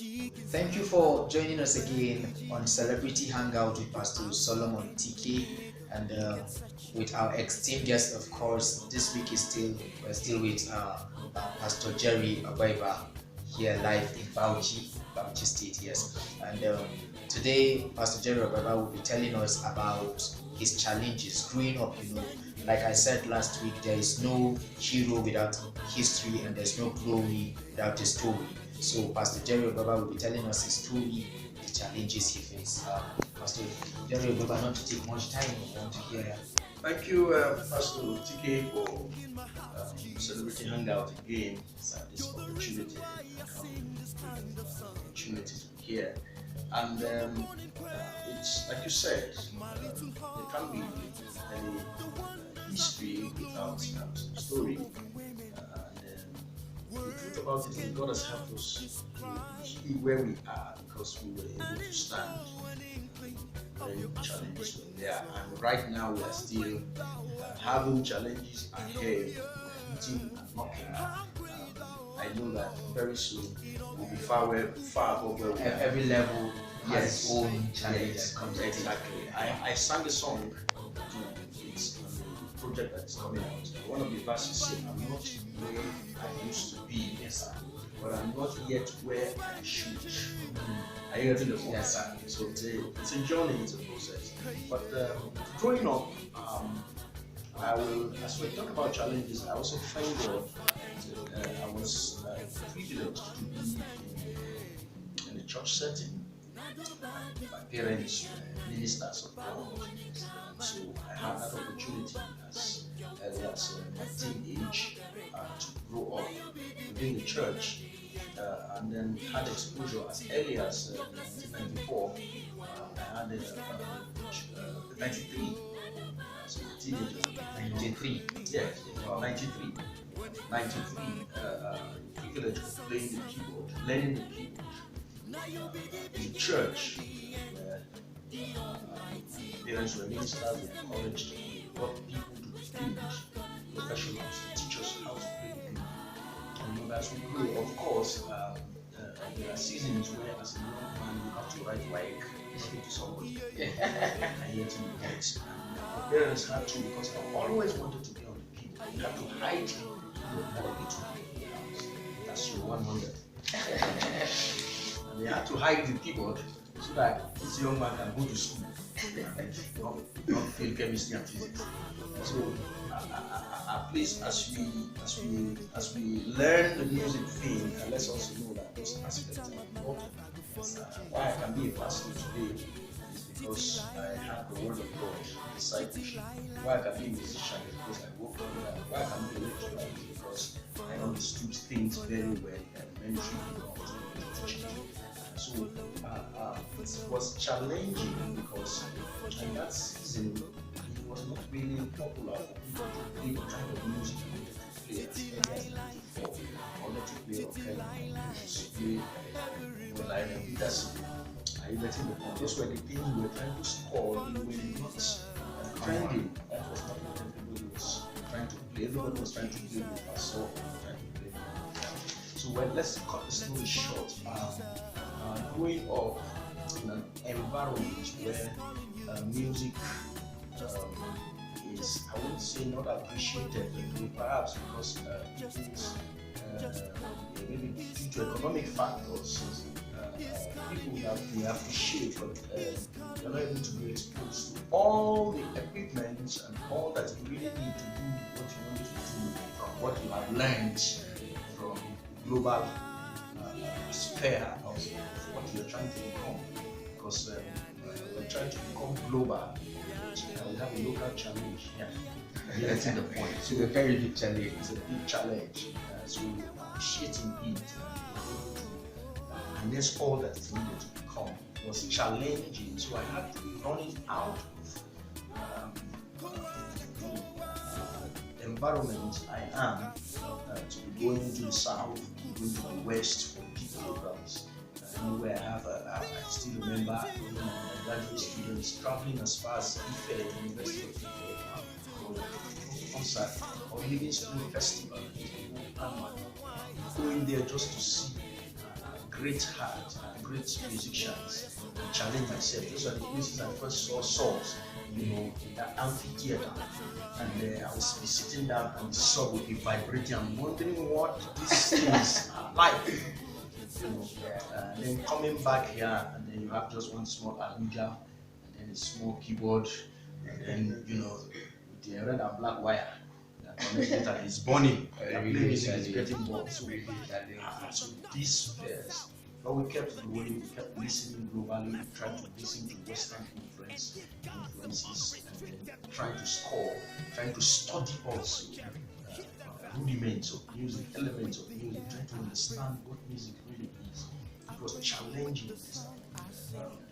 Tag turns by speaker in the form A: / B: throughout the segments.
A: Thank you for joining us again on Celebrity Hangout with Pastor Solomon TK and with our esteemed guest, of course. This week is still we're still with Pastor Jerry Ogbeba here live in Bauchi State. Yes, and today Pastor Jerry Ogbeba will be telling us about his challenges growing up. Like I said last week, there is no hero without history, and there's no glory without a story. So Pastor Jerry Ogbeba will be telling us his story, the challenges he faced. Pastor Jerry Ogbeba, not to take much time, I want to hear.
B: Thank you, Pastor TK, for celebrating Hangout again. This opportunity to hear. And it's like you said, there can be any history without story. The truth about it is God has helped us to be where we are because we were able to stand when challenges were there. And right now we are still having challenges ahead, hitting and knocking. I know that very soon we'll be far above where we are.
A: Every level has its own challenge.
B: Yes, exactly. I sang a song. It's a project that is coming out. One of the verses said, "I'm not where I used to be, yes, but I'm not yet where I should." Are you getting the point?
A: Yes, sir.
B: So it's a journey, it's a process. But growing up, as we talk about challenges, I also thank God that I was privileged to be in a church setting. My parents were ministers of God, so I had that opportunity as early as my teenage to grow up within the church, and then had exposure as early as 1994. I had 93 as a teenager.
A: 93.
B: Yes, 93. 93. Privilege of playing the keyboard, learning the keyboard. In church, where parents were ministers, we encouraged what people to preach, professionals to teach us how to play the flute. And as we grow, of course, there are seasons where, as a young man, you have to write like speak to somebody and yet you can't. My parents had to, because I always wanted to be on the keyboard. You have to hide the keyboard for it to be in the house. That's your 100. And they had to hide the keyboard so that this young man can go to school, not fail chemistry and physics. So at least as we learn the music thing, let's also know that those aspects are important. Why I can be a pastor today is because I have the word of God, discipleship. Why I can be a musician is because I work on that. Why I can be a lecturer is because I understood things very well and mentoring people to teach. So it was challenging because in that season it was not really popular for people to play the kind of music I wanted to play as early as 94. I wanted to play orchestra, to play like leadership. Are you getting the point? Those were the things we were trying to score. They were not trending. That was not what everybody was trying to play. Everybody was trying to play with us, so trying to play. So let's cut the story short. Growing up in an environment where music is, I wouldn't say not appreciated, but perhaps because maybe due to economic factors, people that they appreciate, but they're not able to be exposed to all the equipment and all that you really need to do what you want to do from what you have learned from the global sphere of what you're trying to become. Because we're trying to become global, we have a local challenge here.
A: That's the point. So it's a very big challenge.
B: It's a big challenge. So appreciating it and that's all that is needed to become was challenging. So I had to be running out of the environment I am to be going to the south, to going to the west for big programs. Anywhere I still remember my graduate students traveling as far as Ife, University of Ife, for concert or living school festival, going there just to see great heart and great musicians and challenge myself. Those are the places I first saw souls, in that amphitheater. And I was be sitting down and the sub would be vibrating. I'm wondering what these things are like. And then coming back here, and then you have just one small Amiga, and then a small keyboard, and then with the red and black wire that connects it and it's burning. The music is getting bored. So this but we kept growing, we kept listening globally, trying to listen to Western influences, and then trying to score, trying to study also rudiments of music, elements of music, trying to understand what music really is. It was challenging,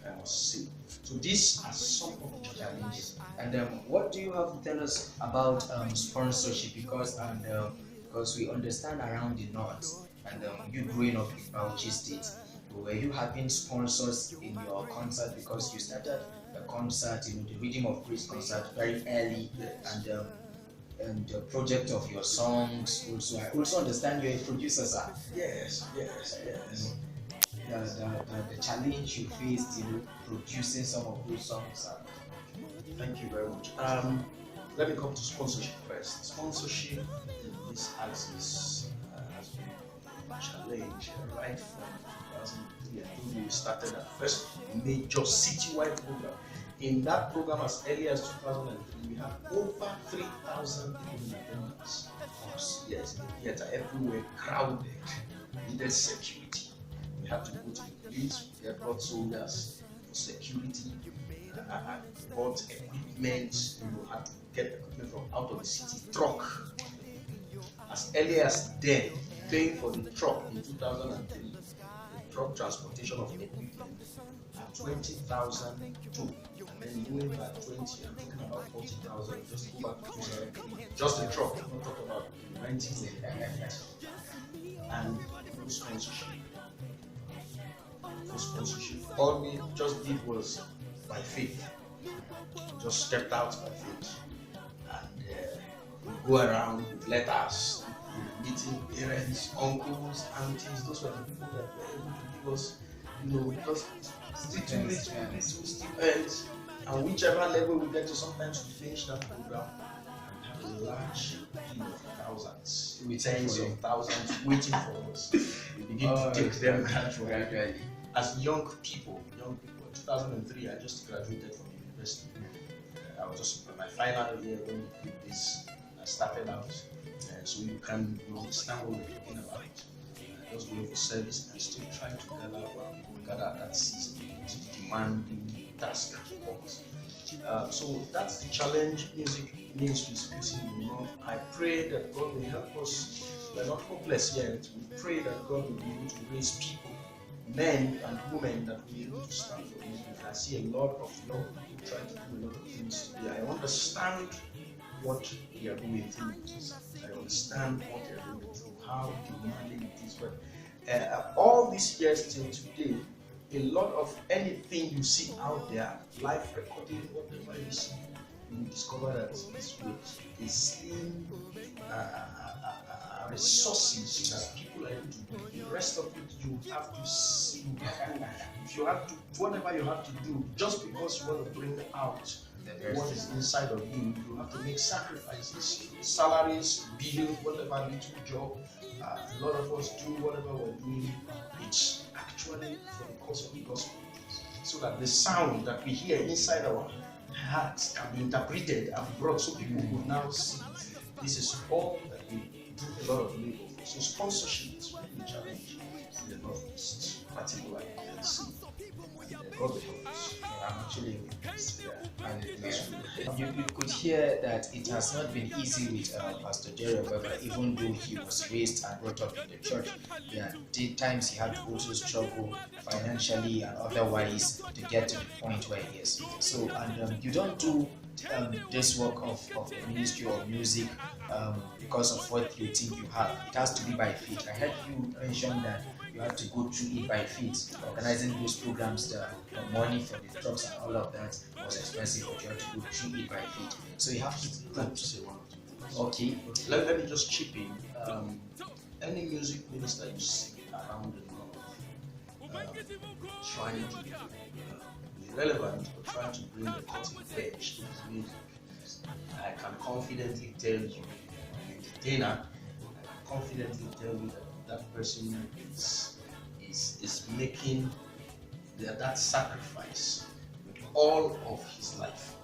B: I must say. So these are some of the challenges.
A: And what do you have to tell us about sponsorship? Because we understand around the north, and you growing up in Bauchi State, were you having sponsors in your concert? Because you started a concert, the Rhythm of Grace concert very early, and the project of your songs also. I also understand you're a producer, sir.
B: Yes.
A: The challenge you faced, producing some of those songs.
B: Thank you very much. Let me come to sponsorship first. Sponsorship in this axis has been a challenge right from 2003. I think we started our first major citywide program. In that program, as early as 2003, we had over 3,000 people in attendance. Of course, yes, the theater everywhere crowded, needed security. We had to go to the police, we had brought soldiers for security, bought equipment, had to get equipment from out of the city, truck. As early as then, paying for the truck in 2003, the truck transportation of equipment at 20,000 too. And then doing that 20, I'm talking about 40,000, just go back to 2003. Just the truck, I'm not talking about renting it. And no sponsorship. No sponsorship. All we just did was by faith. We just stepped out by faith. And we go around with letters, meeting parents, uncles, aunties. Those were the people that were able to give us, just stipends. And whichever level we get to, sometimes we finish that program and have a large team of thousands, tens of thousands waiting for us. We begin to take them gradually. As young people, in 2003, I just graduated from university. I was just in my final year when we did this. I started out, so you can understand what we're talking about. Just going for service and still trying to gather that system to demanding task force. So that's the challenge music ministry is facing in the north. I pray that God will help us. We're not hopeless yet. We pray that God will be able to raise people, men and women, that will be able to stand for music. I see a lot of young people trying to do a lot of things today. I understand what they are going through. I understand what they are going through, how demanding it is. But all these years till today, a lot of anything you see out there, live recording, whatever you see, you discover that it's with a slim resources that people are able to do. The rest of it you have to see. If you have to, whatever you have to do, just because you want to bring out what is inside of you, you have to make sacrifices, salaries, bills, whatever little job. A lot of us do whatever we're doing. It's actually for the cause of the gospel, so that the sound that we hear inside our hearts can be interpreted and brought, so people will now see. This is all that we do a lot of labor for. So sponsorship is really a challenge in the Northeast, particularly in the sea. God will help us.
A: I'm actually you could hear that it has not been easy with Pastor Jerry Ogbeba, even though he was raised and brought up in the church. There are times he had to also struggle financially and otherwise to get to the point where he is. So, and you don't do this work of the ministry of music because of what you think you have. It has to be by faith. I heard you mention that you have to go through it by faith. Organizing those programs, the money for the trucks and all of that was expensive, but you have to go through it by faith. So you have to
B: say one or two things.
A: Okay.
B: Let me just chip in. Any music minister you see around the north, trying to be relevant or trying to bring the cutting edge to music. I can confidently tell you, entertainer, I can confidently tell you that that person is making that sacrifice with all of his life.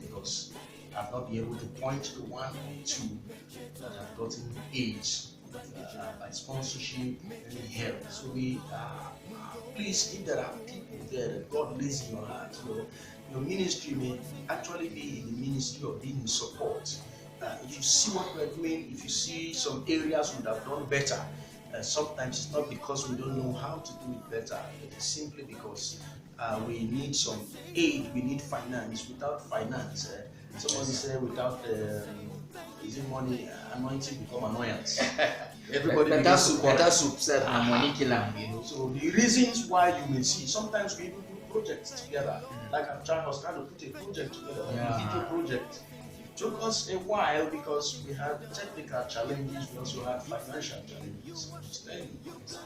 B: Because I've not been able to point to one or two that have gotten age by sponsorship and help. So we please, if there are people there that God lays in your heart, your ministry may actually be in the ministry of being in support. If you see what we're doing, if you see some areas we would have done better, sometimes it's not because we don't know how to do it better. It is simply because we need some aid, we need finance. Without finance, somebody said without is it money, anointing become annoyance. Everybody
A: better
B: better
A: soup said money killer,
B: So the reasons why you may see, sometimes we even put projects together. Like I was trying to put a project together, a video project. It took us a while because we had technical challenges, we also had financial challenges,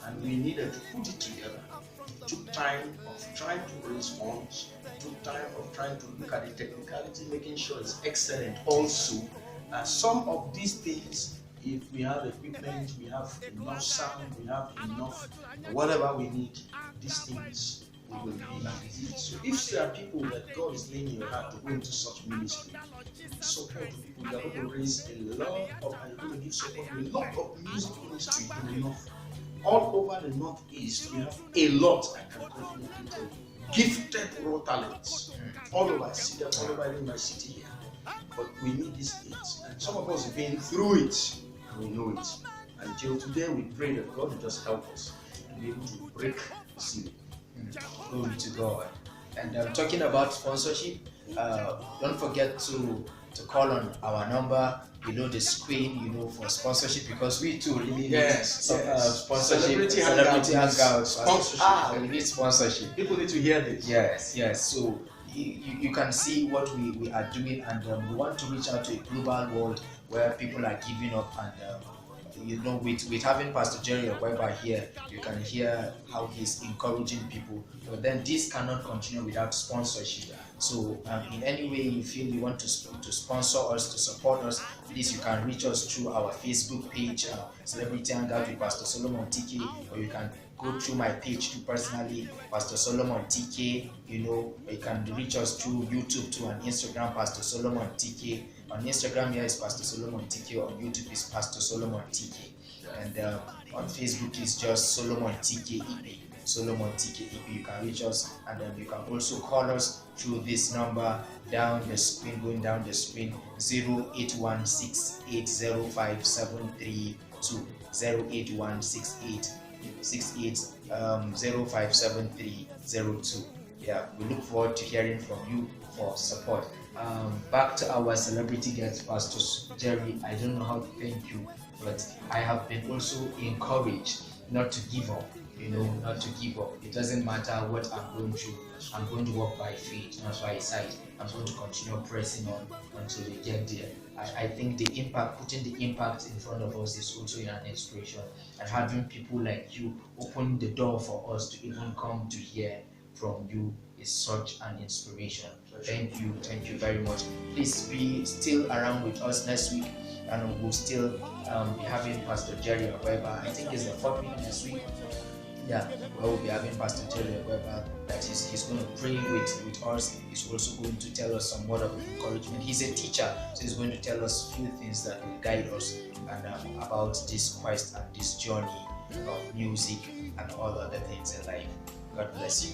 B: and we needed to put it together. It took time of trying to raise funds, it took time of trying to look at the technicality, making sure it's excellent also. Some of these things, if we have equipment, we have enough sound, we have enough whatever we need, these things will be easy. So if there are people that God is laying in your heart to go into such ministry, support people, you are going to raise a lot of, and you're going to give support to a lot of music ministry in the north. All over the northeast, we have a lot, I can confidently tell you, gifted raw talents. All over, I see them all over in my city here. But we need these things, and some of us have been through it, and we know it. Until today, we pray that God will just help us and be able to break the ceiling.
A: Glory to God. And talking about sponsorship, don't forget to call on our number below the screen, for sponsorship, because we too really need sponsorship.
B: Celebrity
A: Hangout.
B: Sponsorship.
A: We need sponsorship.
B: People need to hear this.
A: Yes. So you can see what we are doing, and we want to reach out to a global world where people are giving up, and with having Pastor Jerry Ogbeba here, you can hear how he's encouraging people. But then this cannot continue without sponsorship. So in any way you feel you want to sponsor us, to support us, please, you can reach us through our Facebook page, Celebrity Hangout with Pastor Solomon TK, or you can go through my page too personally, Pastor Solomon TK. You can reach us through YouTube too, and Instagram, Pastor Solomon TK. On Instagram here is Pastor Solomon TK, on YouTube is Pastor Solomon TK, and on Facebook is just Solomon TK EP. Solomon TK EP. You can reach us, and then you can also call us through this number down the screen, going down the screen, 08168057320, 0816868057302. Yeah, we look forward to hearing from you for support. Back to our celebrity guest, Pastor Jerry. I don't know how to thank you, but I have been also encouraged not to give up. Not to give up. It doesn't matter what I'm going through. I'm going to walk by faith, not by sight. I'm going to continue pressing on until we get there. I think putting the impact in front of us is also an inspiration, and having people like you open the door for us to even come to hear from you is such an inspiration. Thank you very much. Please be still around with us next week, and we'll still be having Pastor Jerry Ogbeba. I think it's the 4th week next week. Yeah, we'll be having Pastor Jerry Ogbeba. That is, he's going to pray with us. He's also going to tell us some word of encouragement. He's a teacher, so he's going to tell us a few things that will guide us and about this quest and this journey of music and all other things in life. God bless you.